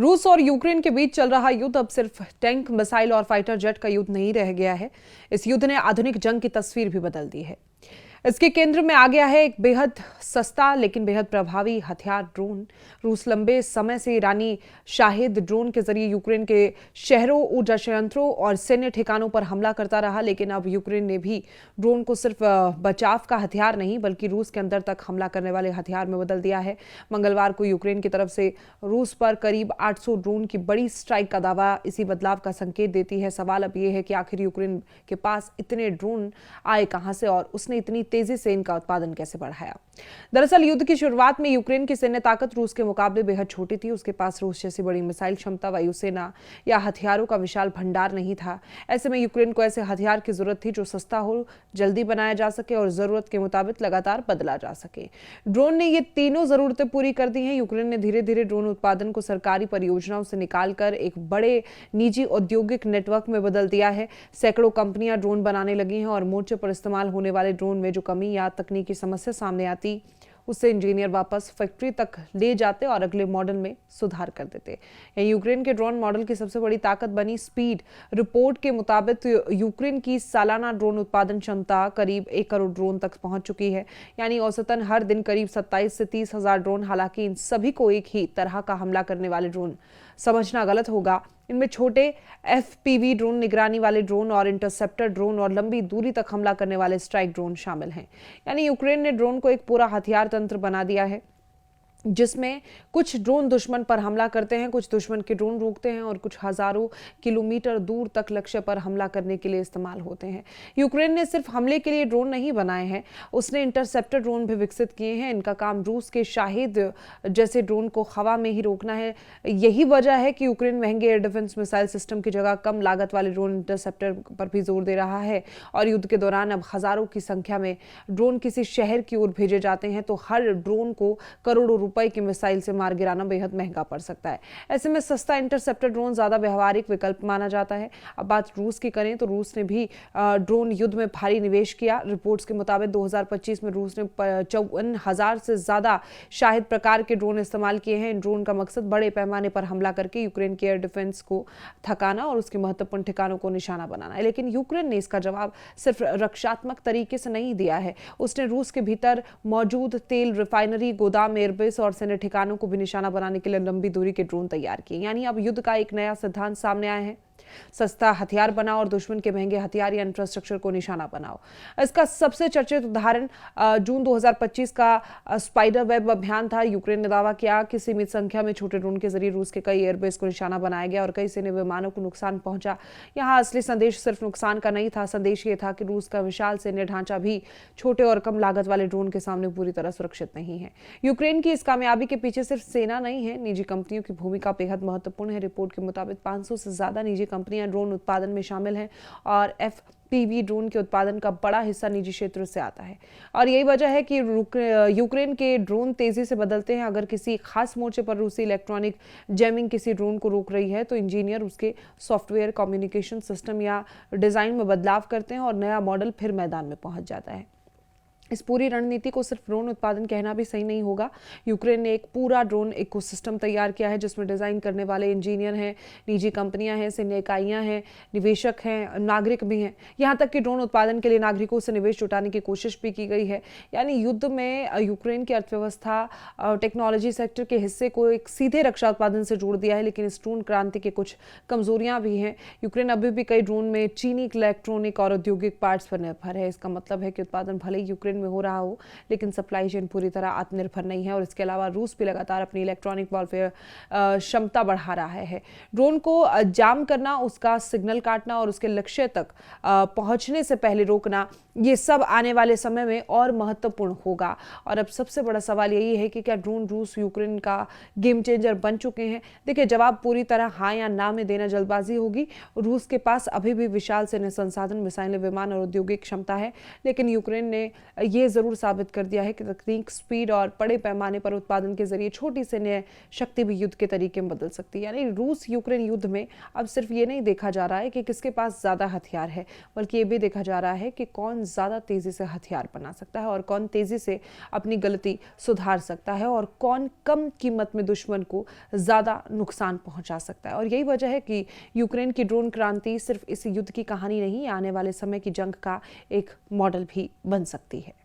रूस और यूक्रेन के बीच चल रहा युद्ध अब सिर्फ टैंक, मिसाइल और फाइटर जेट का युद्ध नहीं रह गया है। इस युद्ध ने आधुनिक जंग की तस्वीर भी बदल दी है। इसके केंद्र में आ गया है एक बेहद सस्ता लेकिन बेहद प्रभावी हथियार, ड्रोन। रूस लंबे समय से ईरानी शाहिद ड्रोन के जरिए यूक्रेन के शहरों, ऊर्जा संयंत्रों और सैन्य ठिकानों पर हमला करता रहा, लेकिन अब यूक्रेन ने भी ड्रोन को सिर्फ बचाव का हथियार नहीं बल्कि रूस के अंदर तक हमला करने वाले हथियार में बदल दिया है। मंगलवार को यूक्रेन की तरफ से रूस पर करीब 800 ड्रोन की बड़ी स्ट्राइक का दावा इसी बदलाव का संकेत देती है। सवाल अब यह है कि आखिर यूक्रेन के पास इतने ड्रोन आए कहां से और उसने इतनी तेजी से इनका उत्पादन कैसे बढ़ाया। दरअसल युद्ध की शुरुआत में यूक्रेन की सैन्य ताकत रूस के मुकाबले बेहद छोटी थी। उसके पास रूस जैसी बड़ी मिसाइल क्षमता, वायुसेना या हथियारों का विशाल भंडार नहीं था। ऐसे में यूक्रेन को ऐसे हथियार की जरूरत थी जो सस्ता हो, जल्दी बनाया जा सके और जरूरत के मुताबिक लगातार बदला जा सके। ड्रोन ने ये तीनों जरूरतें पूरी कर दी हैं। यूक्रेन ने धीरे धीरे ड्रोन उत्पादन को सरकारी परियोजनाओं से निकालकर एक बड़े निजी औद्योगिक नेटवर्क में बदल दिया है। सैकड़ों कंपनियां ड्रोन बनाने लगी हैं और मोर्चे पर इस्तेमाल होने वाले ड्रोन में जो कमी या तकनीकी समस्या सामने आती, उससे इंजीनियर वापस फैक्ट्री तक ले जाते और अगले मॉडल में सुधार कर देते। यूक्रेन के ड्रोन मॉडल की सबसे बड़ी ताकत बनी स्पीड। रिपोर्ट के मुताबिक यूक्रेन की सालाना ड्रोन उत्पादन क्षमता करीब 1 करोड़ ड्रोन तक पहुंच चुकी है, यानी औसतन हर दिन करीब 27 से 30 हजार ड्रोन। हालांकि इन सभी को एक ही तरह का हमला करने वाले ड्रोन समझना गलत होगा। इनमें छोटे FPV ड्रोन, निगरानी वाले ड्रोन और इंटरसेप्टर ड्रोन और लंबी दूरी तक हमला करने वाले स्ट्राइक ड्रोन शामिल हैं। यानी यूक्रेन ने ड्रोन को एक पूरा हथियार तंत्र बना दिया है, जिसमें कुछ ड्रोन दुश्मन पर हमला करते हैं, कुछ दुश्मन के ड्रोन रोकते हैं और कुछ हजारों किलोमीटर दूर तक लक्ष्य पर हमला करने के लिए इस्तेमाल होते हैं। यूक्रेन ने सिर्फ हमले के लिए ड्रोन नहीं बनाए हैं, उसने इंटरसेप्टर ड्रोन भी विकसित किए हैं। इनका काम रूस के शाहिद जैसे ड्रोन को हवा में ही रोकना है। यही वजह है कि यूक्रेन महंगे एयर डिफेंस मिसाइल सिस्टम की जगह कम लागत वाले ड्रोन इंटरसेप्टर पर भी जोर दे रहा है। और युद्ध के दौरान अब हजारों की संख्या में ड्रोन किसी शहर की ओर भेजे जाते हैं तो हर ड्रोन को करोड़ों रुपए की मिसाइल से मार गिराना बेहद महंगा पड़ सकता है। ऐसे में सस्ता इंटरसेप्टर ड्रोन ज्यादा व्यवहारिक विकल्प माना जाता है। अब बात रूस की करें तो रूस ने भी ड्रोन युद्ध में भारी निवेश किया। रिपोर्ट्स के मुताबिक 2025 में रूस ने 54,000 से ज्यादा शाहिद प्रकार के ड्रोन इस्तेमाल किए हैं। इन ड्रोन का मकसद बड़े पैमाने पर हमला करके यूक्रेन के एयर डिफेंस को थकाना और उसके महत्वपूर्ण ठिकानों को निशाना बनाना है। लेकिन यूक्रेन ने इसका जवाब सिर्फ रक्षात्मक तरीके से नहीं दिया है। उसने रूस के भीतर मौजूद तेल रिफाइनरी, गोदाम, एयरबेस और सैन्य ठिकानों को भी निशाना बनाने के लिए लंबी दूरी के ड्रोन तैयार किए। यानी अब युद्ध का एक नया सिद्धांत सामने आया है, सस्ता हथियार बनाओ और दुश्मन के महंगे हथियार या इंफ्रास्ट्रक्चर को निशाना बनाओ। इसका सबसे चर्चित उदाहरण जून 2025 का स्पाइडर वेब अभियान था। यूक्रेन ने दावा किया कि सीमित संख्या में छोटे ड्रोन के जरिए रूस के कई एयरबेस को निशाना बनाया गया और कई सैन्य विमानों को नुकसान पहुंचा। यहाँ असली संदेश सिर्फ नुकसान का नहीं था, संदेश ये था कि रूस का विशाल सैन्य ढांचा भी छोटे और कम लागत वाले ड्रोन के सामने पूरी तरह सुरक्षित नहीं है। यूक्रेन की इस कामयाबी के पीछे सिर्फ सेना नहीं है, निजी कंपनियों की भूमिका बेहद महत्वपूर्ण है। रिपोर्ट के मुताबिक 500 से ज्यादा निजी कंपनियां ड्रोन उत्पादन में शामिल हैं और FPV ड्रोन के उत्पादन का बड़ा हिस्सा निजी क्षेत्र से आता है। और यही वजह है कि यूक्रेन के ड्रोन तेजी से बदलते हैं। अगर किसी खास मोर्चे पर रूसी इलेक्ट्रॉनिक जैमिंग किसी ड्रोन को रोक रही है तो इंजीनियर उसके सॉफ्टवेयर, कम्युनिकेशन सिस्टम या डिजाइन में बदलाव करते हैं और नया मॉडल फिर मैदान में पहुंच जाता है। इस पूरी रणनीति को सिर्फ ड्रोन उत्पादन कहना भी सही नहीं होगा। यूक्रेन ने एक पूरा ड्रोन इकोसिस्टम तैयार किया है जिसमें डिजाइन करने वाले इंजीनियर हैं, निजी कंपनियां हैं, सैन्य इकाइयां हैं, निवेशक हैं, नागरिक भी हैं। यहां तक कि ड्रोन उत्पादन के लिए नागरिकों से निवेश जुटाने की कोशिश भी की गई है। यानी युद्ध में यूक्रेन की अर्थव्यवस्था टेक्नोलॉजी सेक्टर के हिस्से को एक सीधे रक्षा उत्पादन से जोड़ दिया है। लेकिन इस ड्रोन क्रांति के कुछ कमजोरियां भी हैं। यूक्रेन अभी भी कई ड्रोन में चीनी इलेक्ट्रॉनिक और औद्योगिक पार्ट्स पर निर्भर है। इसका मतलब है कि उत्पादन भले ही यूक्रेन में हो रहा हो, लेकिन सप्लाई चेन पूरी तरह आत्मनिर्भर नहीं है। और इसके अलावा रूस भी लगातार अपनी इलेक्ट्रॉनिक वॉरफेयर क्षमता बढ़ा रहा है। ड्रोन को जाम करना, उसका सिग्नल काटना और उसके लक्ष्य तक पहुंचने से पहले रोकना, ये सब आने वाले समय में और महत्वपूर्ण होगा। और अब सबसे बड़ा सवाल यही है कि क्या ड्रोन रूस यूक्रेन का गेम चेंजर बन चुके हैं? देखिए, जवाब पूरी तरह हाँ या ना में देना जल्दबाजी होगी। रूस के पास अभी भी विशाल सैन्य संसाधन, मिसाइलें, विमान और औद्योगिक क्षमता है, लेकिन यूक्रेन ने ये ज़रूर साबित कर दिया है कि तकनीक, स्पीड और बड़े पैमाने पर उत्पादन के जरिए छोटी से नए शक्ति भी युद्ध के तरीके में बदल सकती है। यानी रूस यूक्रेन युद्ध में अब सिर्फ ये नहीं देखा जा रहा है कि किसके पास ज़्यादा हथियार है, बल्कि ये भी देखा जा रहा है कि कौन ज़्यादा तेज़ी से हथियार बना सकता है और कौन तेज़ी से अपनी गलती सुधार सकता है और कौन कम कीमत में दुश्मन को ज़्यादा नुकसान पहुंचा सकता है। और यही वजह है कि यूक्रेन की ड्रोन क्रांति सिर्फ इस युद्ध की कहानी नहीं, आने वाले समय की जंग का एक मॉडल भी बन सकती है।